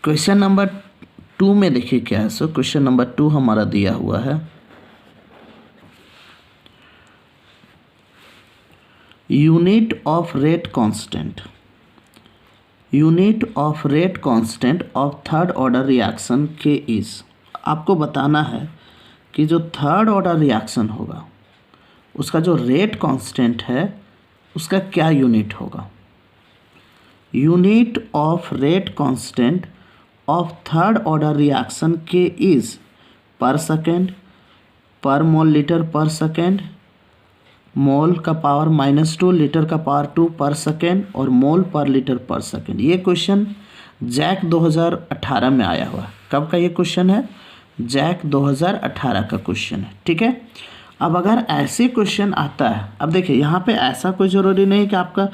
Question number 2 में देखिए क्या है। सो क्वेश्चन नंबर 2 हमारा दिया हुआ है, unit of rate constant, unit of rate constant of third order reaction के इज। आपको बताना है कि जो थर्ड ऑर्डर रिएक्शन होगा उसका जो रेट कांस्टेंट है उसका क्या यूनिट होगा। Unit of rate constant of third order reaction के इज पर सेकेंड, पर मोल लीटर पर सेकेंड, मोल का पावर -2 लीटर का पावर 2 पर सेकेंड और मोल पर लीटर पर सेकेंड। ये क्वेश्चन जैक 2018 में आया हुआ है। कब का ये क्वेश्चन है? जैक 2018 का क्वेश्चन है। ठीक है, अब अगर ऐसे क्वेश्चन आता है, अब देखिए यहाँ पे ऐसा कोई ज़रूरी नहीं है कि आपका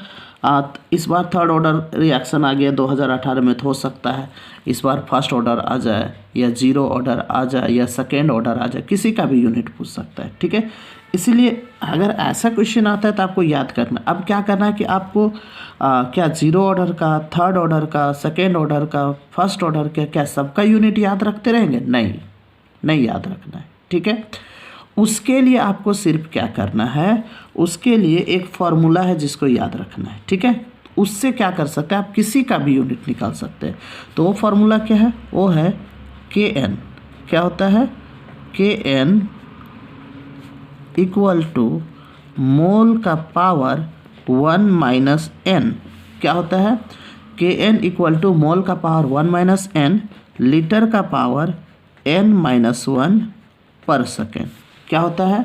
इस बार थर्ड ऑर्डर रिएक्शन आ गया 2018 में, तो हो सकता है इस बार फर्स्ट ऑर्डर आ जाए या जीरो ऑर्डर आ जाए या सेकेंड ऑर्डर आ जाए, किसी का भी यूनिट पूछ सकता है। ठीक है, इसीलिए अगर ऐसा क्वेश्चन आता है तो आपको याद करना। अब क्या करना है कि आपको क्या जीरो ऑर्डर का, थर्ड ऑर्डर का, सेकेंड ऑर्डर का, फर्स्ट ऑर्डर का, क्या सबका यूनिट याद रखते रहेंगे? नहीं याद रखना है। ठीक है, उसके लिए आपको सिर्फ क्या करना है, उसके लिए एक फॉर्मूला है जिसको याद रखना है। ठीक है, उससे क्या कर सकते हैं आप, किसी का भी यूनिट निकाल सकते हैं। तो वो फार्मूला क्या है? वो है Kn। क्या होता है? Kn इक्वल टू मोल का पावर 1 माइनस n। क्या होता है? Kn इक्वल टू मोल का पावर 1 माइनस n लीटर का पावर n-1 पर सेकेंड। क्या होता है?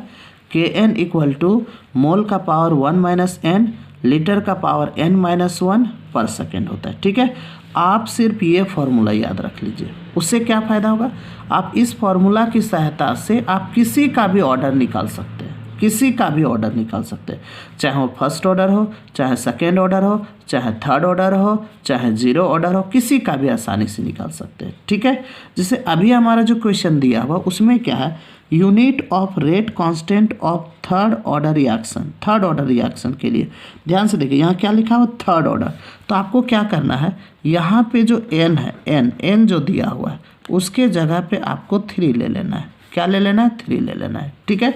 Kn इक्वल टू मोल का पावर 1 माइनस n लीटर का पावर n-1 पर सेकेंड होता है। ठीक है, आप सिर्फ ये फार्मूला याद रख लीजिए। उससे क्या फ़ायदा होगा? आप इस फार्मूला की सहायता से आप किसी का भी ऑर्डर निकाल सकते हैं, किसी का भी ऑर्डर निकाल सकते हैं, चाहे वो फर्स्ट ऑर्डर हो, चाहे सेकेंड ऑर्डर हो, चाहे थर्ड ऑर्डर हो, चाहे जीरो ऑर्डर हो, किसी का भी आसानी से निकाल सकते हैं। ठीक है, जैसे अभी हमारा जो क्वेश्चन दिया हुआ उसमें क्या है, unit of rate constant of third order reaction. Third order reaction के लिए ध्यान से देखिए यहाँ क्या लिखा हुआ, थर्ड ऑर्डर। तो आपको क्या करना है, यहाँ पे जो n है, n जो दिया हुआ है उसके जगह पे आपको 3 ले लेना है। क्या ले लेना है? 3 ले लेना है। ठीक है,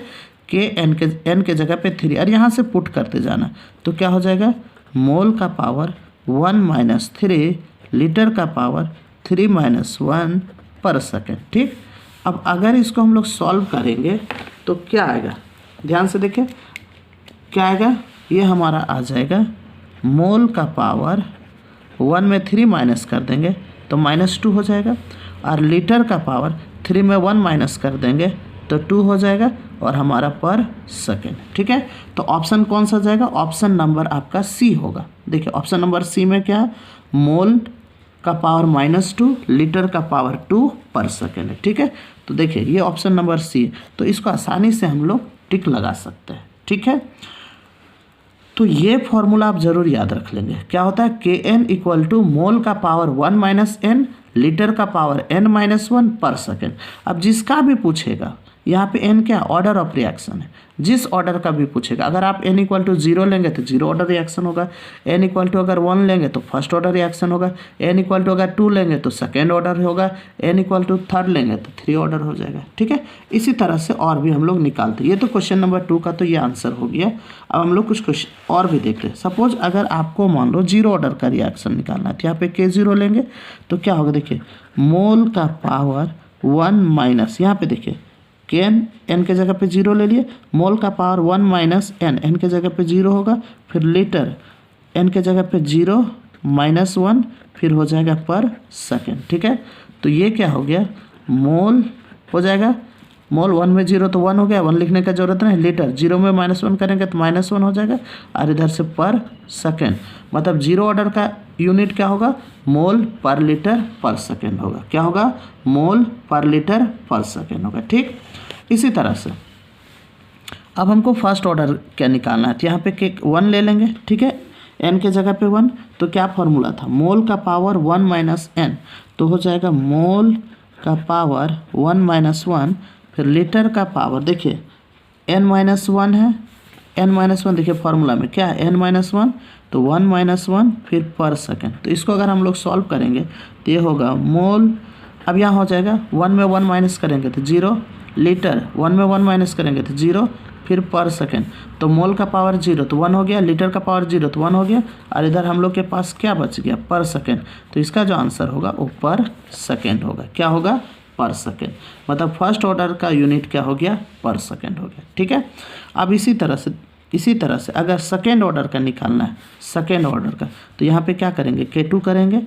n के जगह पे 3 और यहाँ से पुट करते जाना। तो क्या हो जाएगा, मोल का पावर 1 माइनस 3 लीटर का पावर 3-1 पर सेकेंड। ठीक, अब अगर इसको हम लोग सॉल्व करेंगे तो क्या आएगा, ध्यान से देखिए क्या आएगा। ये हमारा आ जाएगा मोल का पावर 1 में 3 माइनस कर देंगे तो -2 हो जाएगा, और लीटर का पावर 3 में 1 माइनस कर देंगे तो 2 हो जाएगा, और हमारा पर सेकेंड। ठीक है, तो ऑप्शन कौन सा जाएगा? ऑप्शन नंबर आपका सी होगा। देखिए ऑप्शन नंबर सी में क्या है, मोल का पावर -2 लीटर का पावर 2 पर सेकेंड है। ठीक है, तो देखिए ये ऑप्शन नंबर सी है, तो इसको आसानी से हम लोग टिक लगा सकते हैं। ठीक है, तो ये फॉर्मूला आप जरूर याद रख लेंगे। क्या होता है, Kn इक्वल टू मोल का पावर 1 माइनस n लीटर का पावर n-1 पर सेकेंड। अब जिसका भी पूछेगा, यहाँ पे n क्या, ऑर्डर ऑफ रिएक्शन है, जिस ऑर्डर का भी पूछेगा, अगर आप n इक्वल टू 0 लेंगे तो जीरो ऑर्डर रिएक्शन होगा, n इक्वल टू अगर 1 लेंगे तो फर्स्ट ऑर्डर रिएक्शन होगा, n इक्वल टू अगर 2 लेंगे तो सेकेंड ऑर्डर होगा, n इक्वल टू थर्ड लेंगे तो 3 ऑर्डर हो जाएगा। ठीक है, इसी तरह से और भी हम लोग निकालते हैं। ये तो क्वेश्चन नंबर 2 का तो ये आंसर हो गया। अब हम लोग कुछ क्वेश्चन और भी देख रहे हैं। सपोज अगर आपको मान लो जीरो ऑर्डर का रिएक्शन निकालना है, तो यहाँ पे K0 लेंगे तो क्या होगा, देखिए मोल का पावर 1 माइनस, यहाँ पे देखिए Kn n के जगह पे 0 ले लिए, मोल का पावर 1 माइनस n के जगह पे 0 होगा, फिर लीटर n के जगह पे 0-1 फिर हो जाएगा पर सेकेंड। ठीक है, तो ये क्या हो गया, मोल हो जाएगा, मोल 1 में 0 तो 1 हो गया, 1 लिखने का जरूरत नहीं, लीटर 0 में -1 करेंगे तो -1 हो जाएगा, और इधर से पर सेकेंड, मतलब जीरो ऑर्डर का यूनिट क्या होगा, मोल पर लीटर पर सेकेंड होगा। क्या होगा, मोल पर लीटर पर सेकेंड होगा। ठीक, इसी तरह से अब हमको फर्स्ट ऑर्डर क्या निकालना है, तो यहाँ पे 1 ले लेंगे। ठीक है, n के जगह पे 1, तो क्या फार्मूला था, मोल का पावर 1 माइनस n, तो हो जाएगा मोल का पावर 1 माइनस 1, फिर लीटर का पावर, देखिए n-1 है n-1 देखिए फॉर्मूला में क्या है n-1, तो 1 - 1 फिर पर सेकेंड। तो इसको अगर हम लोग सॉल्व करेंगे तो ये होगा मोल, अब यहाँ हो जाएगा 1 में 1 माइनस करेंगे तो 0, लीटर 1 में 1 माइनस करेंगे तो 0, फिर पर सेकेंड, तो मोल का पावर 0 तो 1 हो गया, लीटर का पावर 0 तो 1 हो गया, और इधर हम लोग के पास क्या बच गया पर सेकेंड। तो इसका जो आंसर होगा वो पर सेकेंड होगा। क्या होगा? पर सेकेंड। मतलब फर्स्ट ऑर्डर का यूनिट क्या हो गया? पर सेकेंड हो गया। ठीक है। अब इसी तरह से अगर सेकेंड ऑर्डर का निकालना है, सेकेंड ऑर्डर का, तो यहाँ पे क्या करेंगे? K2 करेंगे।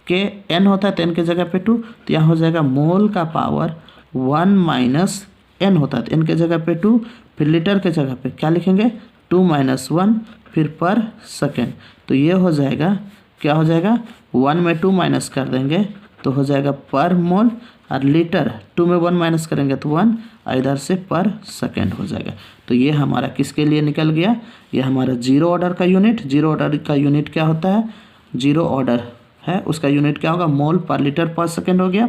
के n होता है तो n के जगह पे 2, तो यहाँ हो जाएगा मोल का पावर 1 माइनस n होता है तो n के जगह पे 2, फिर लीटर के जगह पे क्या लिखेंगे? 2 - 1 फिर पर सेकेंड। तो ये हो जाएगा, क्या हो जाएगा? 1 में 2 माइनस कर देंगे तो हो जाएगा पर मोल, और लीटर 2 में 1 माइनस करेंगे तो 1, इधर से पर सेकेंड हो जाएगा। तो ये हमारा किसके लिए निकल गया? ये हमारा जीरो ऑर्डर का यूनिट। जीरो ऑर्डर का यूनिट क्या होता है? जीरो ऑर्डर है उसका यूनिट क्या होगा? मोल पर लीटर पर सेकेंड हो गया।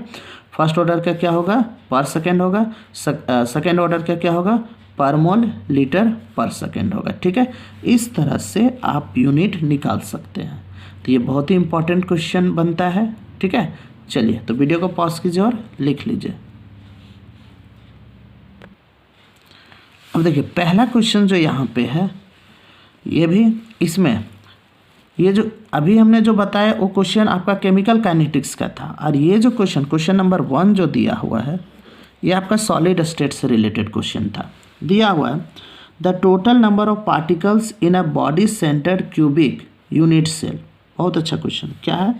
फर्स्ट ऑर्डर का क्या होगा? पर सेकेंड होगा। सेकेंड ऑर्डर का क्या होगा? पर मोल लीटर पर सेकेंड होगा। ठीक है। इस तरह से आप यूनिट निकाल सकते हैं। तो ये बहुत ही इंपॉर्टेंट क्वेश्चन बनता है। ठीक है। चलिए तो वीडियो को पॉज कीजिए और लिख लीजिए। अब देखिए पहला क्वेश्चन जो यहाँ पे है, ये भी इसमें ये जो अभी हमने जो बताया वो क्वेश्चन आपका केमिकल काइनेटिक्स का था, और ये जो क्वेश्चन नंबर 1 जो दिया हुआ है ये आपका सॉलिड स्टेट से रिलेटेड क्वेश्चन था। दिया हुआ है the total number of particles in a body centred cubic unit cell. बहुत अच्छा क्वेश्चन। क्या है?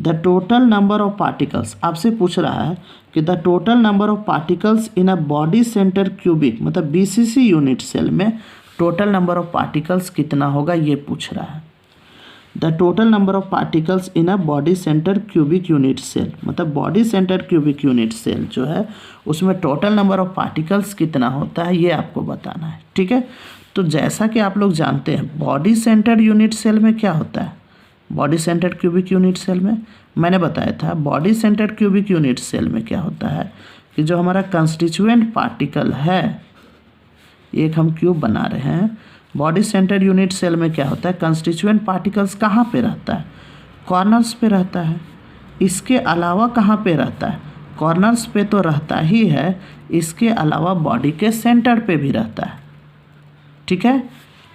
The total number of particles, आपसे पूछ रहा है कि the total number of particles in a body centre cubic, मतलब बीसीसी यूनिट सेल में टोटल नंबर ऑफ पार्टिकल्स कितना होगा ये पूछ रहा है। The total number of particles in a body centre cubic unit cell, मतलब body centre cubic unit cell जो है उसमें टोटल नंबर ऑफ पार्टिकल्स कितना होता है ये आपको बताना है। ठीक है। तो जैसा कि आप लोग जानते हैं बॉडी सेंटर यूनिट सेल में क्या होता है? Body centred cubic unit cell में मैंने बताया था, body centred cubic unit cell में क्या होता है कि जो हमारा कंस्टिट्यूएंट पार्टिकल है, एक हम क्यूब बना रहे हैं, बॉडी सेंटर्ड यूनिट सेल में क्या होता है? कंस्टिट्यूएंट पार्टिकल्स कहाँ पे रहता है? कॉर्नर्स पे रहता है। इसके अलावा कहाँ पे रहता है? कॉर्नर्स पे तो रहता ही है, इसके अलावा बॉडी के सेंटर पे भी रहता है। ठीक है।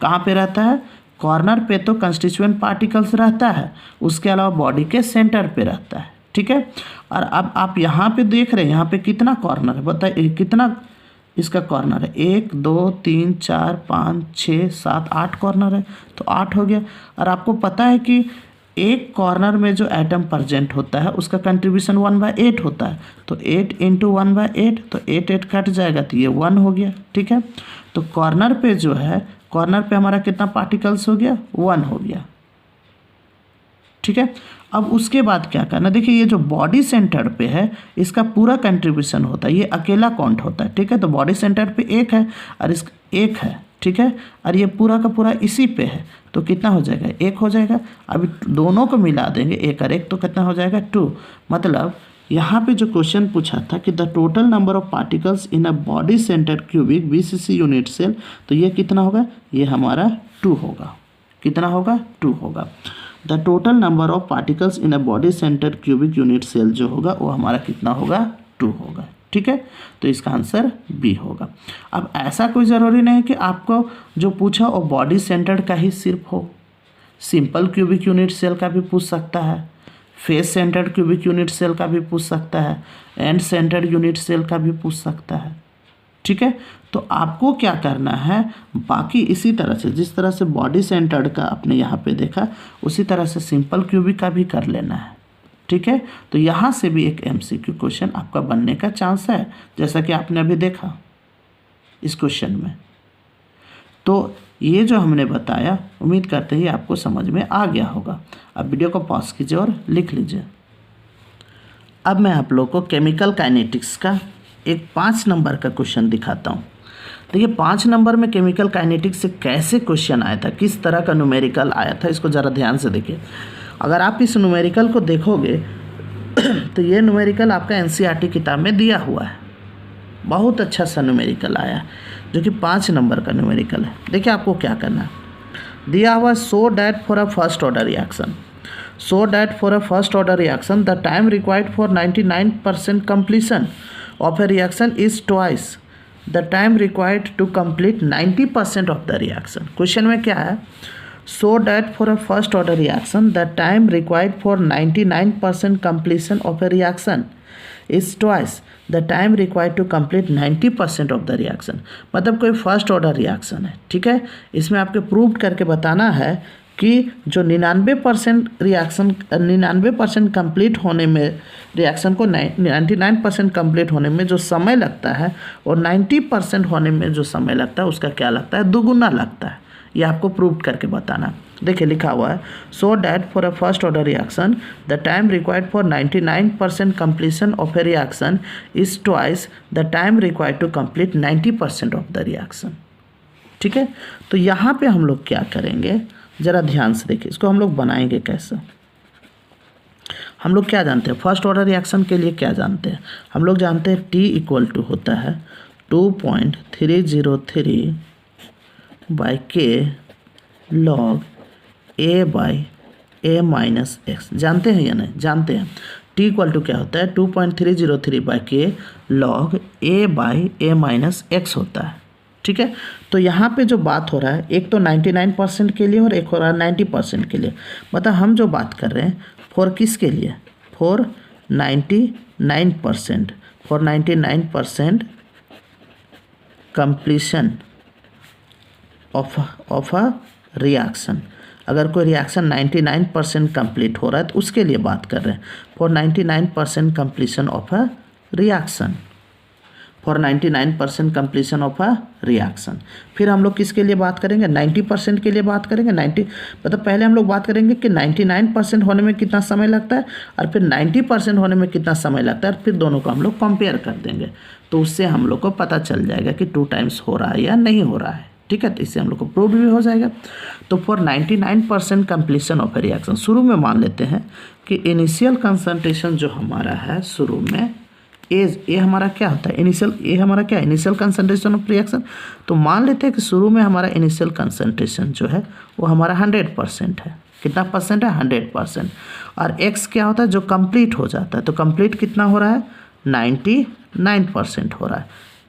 कहाँ पे रहता है? कॉर्नर पे तो कंस्टिट्यूएंट पार्टिकल्स रहता है, उसके अलावा बॉडी के सेंटर पे रहता है। ठीक है। और अब आप यहाँ पे देख रहे हैं यहाँ पे कितना कॉर्नर है? बताइए कितना इसका कॉर्नर है? 1 2 3 4 5 6 7 8 कॉर्नर है, तो 8 हो गया। और आपको पता है कि एक कॉर्नर में जो एटम प्रेजेंट होता है उसका कंट्रीब्यूशन 1/8 होता है, तो 8 × 1/8, तो 8 कट जाएगा तो ये 1 हो गया। ठीक है। तो कॉर्नर पे जो है, कॉर्नर पे हमारा कितना पार्टिकल्स हो गया? 1 हो गया। ठीक है। अब उसके बाद क्या करना? देखिए ये जो बॉडी सेंटर पे है इसका पूरा कंट्रीब्यूशन होता है, ये अकेला काउंट होता है। ठीक है। तो बॉडी सेंटर पे 1 है और इसका 1 है। ठीक है। और ये पूरा का पूरा इसी पे है, तो कितना हो जाएगा? 1 हो जाएगा। अभी दोनों को मिला देंगे 1 और 1, तो कितना हो जाएगा? 2। मतलब यहाँ पे जो क्वेश्चन पूछा था कि the total number of particles in a body centre cubic BCC unit cell, तो ये कितना होगा? ये हमारा 2 होगा। कितना होगा? 2 होगा। The total number of particles in a body centre cubic unit cell जो होगा वो हमारा कितना होगा? 2 होगा। ठीक है। तो इसका आंसर बी होगा। अब ऐसा कोई ज़रूरी नहीं कि आपको जो पूछा वो बॉडी सेंटर्ड का ही सिर्फ हो, सिंपल क्यूबिक यूनिट सेल का भी पूछ सकता है, face centred cubic unit cell का भी पूछ सकता है, एंड सेंटर्ड यूनिट सेल का भी पूछ सकता है। ठीक है। तो आपको क्या करना है, बाकी इसी तरह से जिस तरह से बॉडी सेंटर्ड का आपने यहाँ पे देखा उसी तरह से सिंपल क्यूबिक का भी कर लेना है। ठीक है। तो यहाँ से भी एक एमसीक्यू क्वेश्चन आपका बनने का चांस है, जैसा कि आपने अभी देखा इस क्वेश्चन में। तो ये जो हमने बताया उम्मीद करते ही आपको समझ में आ गया होगा। अब वीडियो को पॉज कीजिए और लिख लीजिए। अब मैं आप लोग को केमिकल काइनेटिक्स का एक 5 नंबर का क्वेश्चन दिखाता हूँ। देखिए 5 नंबर में केमिकल काइनेटिक्स से कैसे क्वेश्चन आया था, किस तरह का न्यूमेरिकल आया था, इसको ज़रा ध्यान से देखिए। अगर आप इस न्यूमेरिकल को देखोगे तो ये न्यूमेरिकल आपका एनसीईआरटी किताब में दिया हुआ है। बहुत अच्छा सा न्यूमेरिकल आया। जो कि 5 नंबर का न्यूमेरिकल है। देखिए आपको क्या करना है, दिया हुआ सो that for a first order reaction, so that for a first order reaction the time required for 99% completion of a reaction is twice the time required to complete 90% of the reaction। Question में क्या है, so that for a first order reaction the time required for 99% completion of a reaction is twice the time required to complete 90% of the reaction। मतलब कोई first order reaction है, ठीक है, इसमें आपको प्रूव करके बताना है कि जो 99% रिएक्शन 99% कंप्लीट होने में, रिएक्शन को 99% कंप्लीट होने में जो समय लगता है और 90% होने में जो समय लगता है उसका क्या लगता है, दुगुना लगता है। ये आपको प्रूव करके बताना। देखिए लिखा हुआ है, so that for a first order reaction the time required for 99% completion of a reaction is twice the time required to complete 90% of the reaction. ठीक है, तो यहाँ पे हम लोग क्या करेंगे, ज़रा ध्यान से देखिए, इसको हम लोग बनाएंगे कैसे। हम लोग क्या जानते हैं, फर्स्ट ऑर्डर रिएक्शन के लिए क्या जानते हैं, हम लोग जानते हैं T इक्वल टू होता है 2.303 बाई के log A by A minus x. जानते हैं या नहीं, जानते हैं। T इक्वल टू क्या होता है 2.303 बाई के log A by A minus x होता है। ठीक है, तो यहाँ पे जो बात हो रहा है, एक तो 99% के लिए और एक हो रहा है 90% के लिए। मतलब हम जो बात कर रहे हैं फॉर किसके लिए, for 99%, for 99% completion of a reaction. अगर कोई रिएक्शन 99% कंप्लीट हो रहा है तो उसके लिए बात कर रहे हैं, for 99% completion of a reaction, for 99% completion of a reaction. फिर हम लोग किसके लिए बात करेंगे, 90% के लिए बात करेंगे। 90 मतलब पहले हम लोग बात करेंगे कि 99% होने में कितना समय लगता है और फिर 90% होने में कितना समय लगता है, और फिर दोनों को हम लोग कंपेयर कर देंगे, तो उससे हम लोग को पता चल जाएगा कि 2 टाइम्स हो रहा है या नहीं हो रहा है। ठीक है, तो इससे हम लोग को प्रूव भी हो जाएगा। तो for 99% completion of a reaction, शुरू में मान लेते हैं कि इनिशियल कंसंट्रेशन जो हमारा है शुरू में ये हमारा क्या होता है, इनिशियल, ये हमारा क्या है, इनिशियल कंसंट्रेशन ऑफ रिएक्शन। तो मान लेते हैं कि शुरू में हमारा इनिशियल कंसंट्रेशन जो है वो हमारा 100% है। कितना परसेंट है, 100%। और एक्स क्या होता है, जो कंप्लीट हो जाता है, तो कंप्लीट कितना हो रहा है, 99% हो रहा है।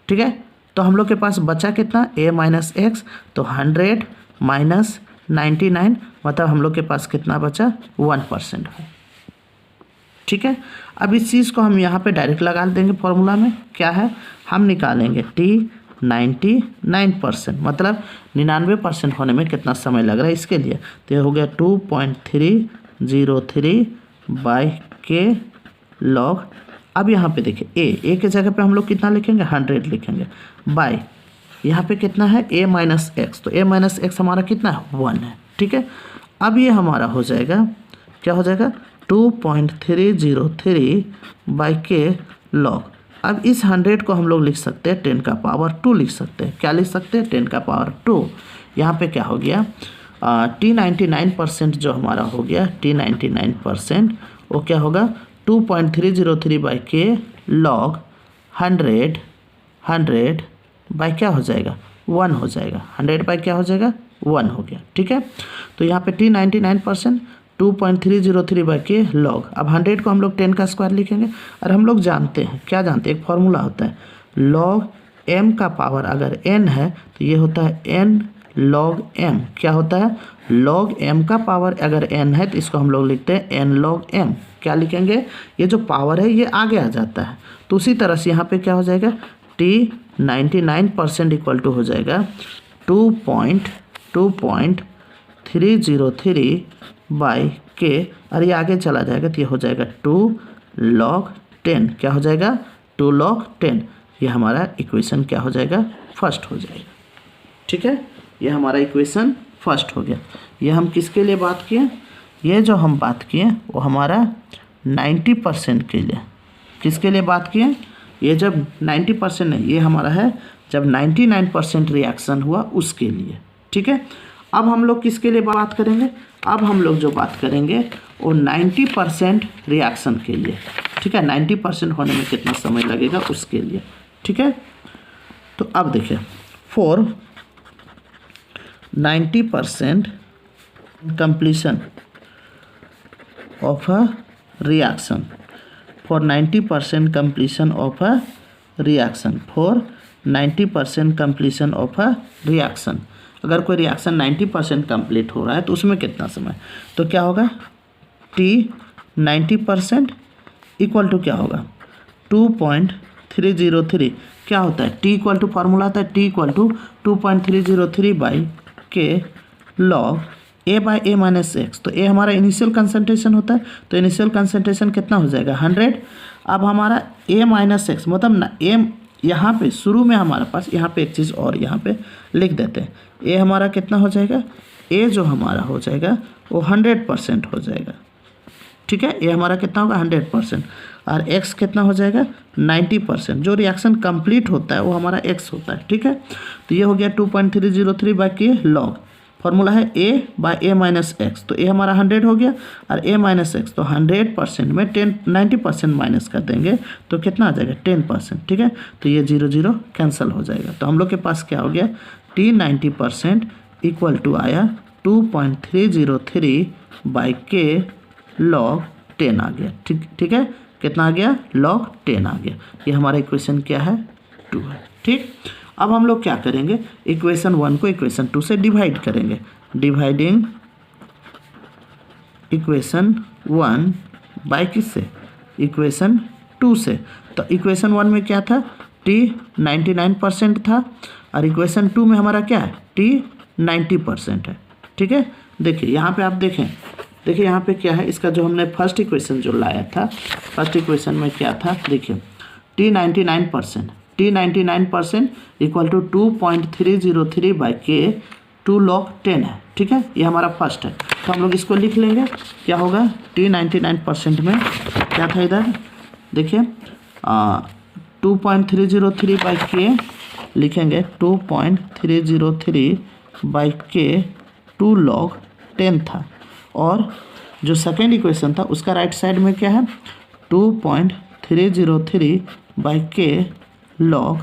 ठीक है, तो हम लोग के पास बचा कितना, a माइनस एक्स, तो 100 माइनस 99 मतलब हम लोग के पास कितना बचा, 1% है। ठीक है, अब इस चीज़ को हम यहाँ पे डायरेक्ट लगा देंगे फॉर्मूला में। क्या है, हम निकालेंगे T 99%, मतलब 99% होने में कितना समय लग रहा है इसके लिए, तो ये हो गया 2.303 बाई के लॉग। अब यहाँ पे देखिए ए के जगह पे हम लोग कितना लिखेंगे, 100 लिखेंगे, बाई यहाँ पे कितना है a माइनस एक्स, तो a माइनस एक्स हमारा कितना है, 1 है। ठीक है, अब ये हमारा हो जाएगा, क्या हो जाएगा, 2.303 बाई के लॉग। अब इस 100 को हम लोग लिख सकते हैं 10 का पावर 2 लिख सकते हैं। क्या लिख सकते हैं, 10 का पावर 2। यहाँ पे क्या हो गया, T 99% जो हमारा हो गया, T 99% वो क्या होगा, 2.303 बाई के लॉग 100 बाई क्या हो जाएगा, 1 हो जाएगा। 100 बाई क्या हो जाएगा, 1 हो गया। ठीक है, तो यहाँ पे T 99% 2.303 बाई के लॉग। अब 100 को हम लोग 10 का स्क्वायर लिखेंगे, और हम लोग जानते हैं, क्या जानते हैं, एक फॉर्मूला होता है लॉग m का पावर अगर n है तो ये होता है n log m। क्या होता है, log m का पावर अगर n है तो इसको हम लोग लिखते हैं n log m। क्या लिखेंगे, ये जो पावर है ये आगे आ जाता है, तो उसी तरह से यहाँ पे क्या हो जाएगा, T 99% इक्वल टू हो जाएगा 2.303 बाई के, और ये आगे चला जाएगा तो ये हो जाएगा 2 log 10। क्या हो जाएगा, 2 log 10। ये हमारा इक्वेशन क्या हो जाएगा, फर्स्ट हो जाएगा। ठीक है, ये हमारा इक्वेशन फर्स्ट हो गया। ये हम किसके लिए बात किए, ये जो हम बात किए वो हमारा 90% के लिए। किसके लिए बात किए, ये जब 90% नहीं, ये हमारा है जब 99% रिएक्शन हुआ उसके लिए। ठीक है, अब हम लोग किसके लिए बात करेंगे, अब हम लोग जो बात करेंगे वो 90% रिएक्शन के लिए। ठीक है, 90% होने में कितना समय लगेगा उसके लिए। ठीक है, तो अब देखिए for 90% completion of a reaction. For 90% completion of a reaction. For 90% completion of a reaction. अगर कोई रिएक्शन 90% कंप्लीट हो रहा है तो उसमें कितना समय, तो क्या होगा T 90% इक्वल टू क्या होगा 2.303। क्या होता है T इक्वल टू फार्मूला आता है T इक्वल टू 2.303 बाई के log A by A minus x. तो A हमारा इनिशियल कंसंट्रेशन होता है, तो इनिशियल कंसंट्रेशन कितना हो जाएगा 100। अब हमारा A माइनस एक्स मतलब ना A यहाँ पे शुरू में हमारे पास यहाँ पे एक चीज़ और यहाँ पे लिख देते हैं। A हमारा कितना हो जाएगा, A जो हमारा हो जाएगा वो 100% हो जाएगा। ठीक है, A हमारा कितना होगा 100% और X कितना हो जाएगा 90%। जो रिएक्शन कंप्लीट होता है वो हमारा X होता है। ठीक है, तो ये हो गया 2.303 बाई के लॉग। फॉर्मूला है A by A minus x. तो A हमारा 100 हो गया और A माइनस एक्स, तो 100% में 90% माइनस कर देंगे तो कितना आ जाएगा 10%। ठीक है, तो ये 0 0 कैंसिल हो जाएगा। तो हम लोग के पास क्या हो गया T 90% इक्वल टू आया 2.303 बाई के लॉग 10 आ गया। ठीक है, कितना आ गया लॉग 10 आ गया। ये हमारा इक्वेशन क्या है 2 है। ठीक, अब हम लोग क्या करेंगे इक्वेशन 1 को इक्वेशन 2 से डिवाइड करेंगे। डिवाइडिंग इक्वेशन 1 बाय किससे इक्वेशन 2 से। तो इक्वेशन 1 में क्या था T 99% था और इक्वेशन 2 में हमारा क्या है T 90% है। ठीक है, देखिए यहाँ पे आप देखिए यहाँ पे क्या है, इसका जो हमने फर्स्ट इक्वेशन जो लाया था, फर्स्ट इक्वेशन में क्या था देखिए T 99% इक्वल टू 2.303 बाई के 2 log 10 है। ठीक है, ये हमारा फर्स्ट है, तो हम लोग इसको लिख लेंगे। क्या होगा T 99% में क्या था इधर देखिए 2.303 बाई के लिखेंगे 2.303 बाई के 2 log 10 था। और जो सेकेंड इक्वेशन था उसका राइट साइड में क्या है 2.303 बाई के log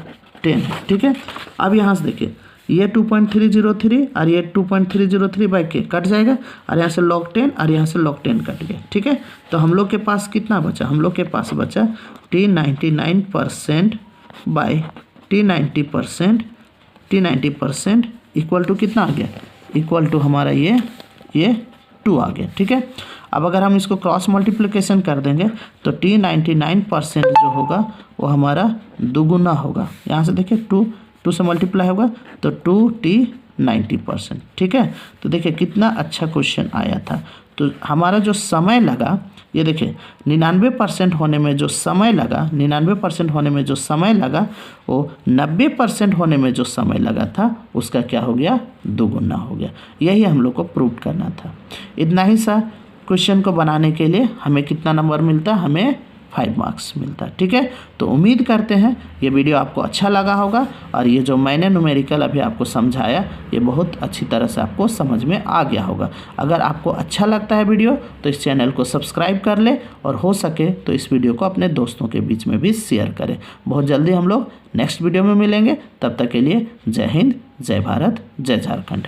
10। ठीक है, अब यहाँ से देखिए ये 2.303 और ये 2.303 बाई के कट जाएगा और यहाँ से log 10 और यहाँ से log 10 कट गया। ठीक है, तो हम लोग के पास कितना बचा, हम लोग के पास बचा T 99% by T 90% equal to कितना आ गया, इक्वल टू हमारा ये 2 आ गया। ठीक है, अब अगर हम इसको क्रॉस मल्टीप्लिकेशन कर देंगे तो T 99% जो होगा वो हमारा दुगुना होगा। यहाँ से देखिए 2 से मल्टीप्लाई होगा तो 2T 90%। ठीक है, तो देखिए कितना अच्छा क्वेश्चन आया था। तो हमारा जो समय लगा ये देखिए 99% होने में जो समय लगा, 99% होने में जो समय लगा वो 90% होने में जो समय लगा था उसका क्या हो गया दुगुना हो गया। यही हम लोग को प्रूव करना था। इतना ही सा क्वेश्चन को बनाने के लिए हमें कितना नंबर मिलता, हमें 5 मार्क्स मिलता। ठीक है, तो उम्मीद करते हैं ये वीडियो आपको अच्छा लगा होगा और ये जो मैंने न्यूमेरिकल अभी आपको समझाया ये बहुत अच्छी तरह से आपको समझ में आ गया होगा। अगर आपको अच्छा लगता है वीडियो तो इस चैनल को सब्सक्राइब कर ले और हो सके तो इस वीडियो को अपने दोस्तों के बीच में भी शेयर करें। बहुत जल्दी हम लोग नेक्स्ट वीडियो में मिलेंगे, तब तक के लिए जय हिंद, जय भारत, जय झारखंड।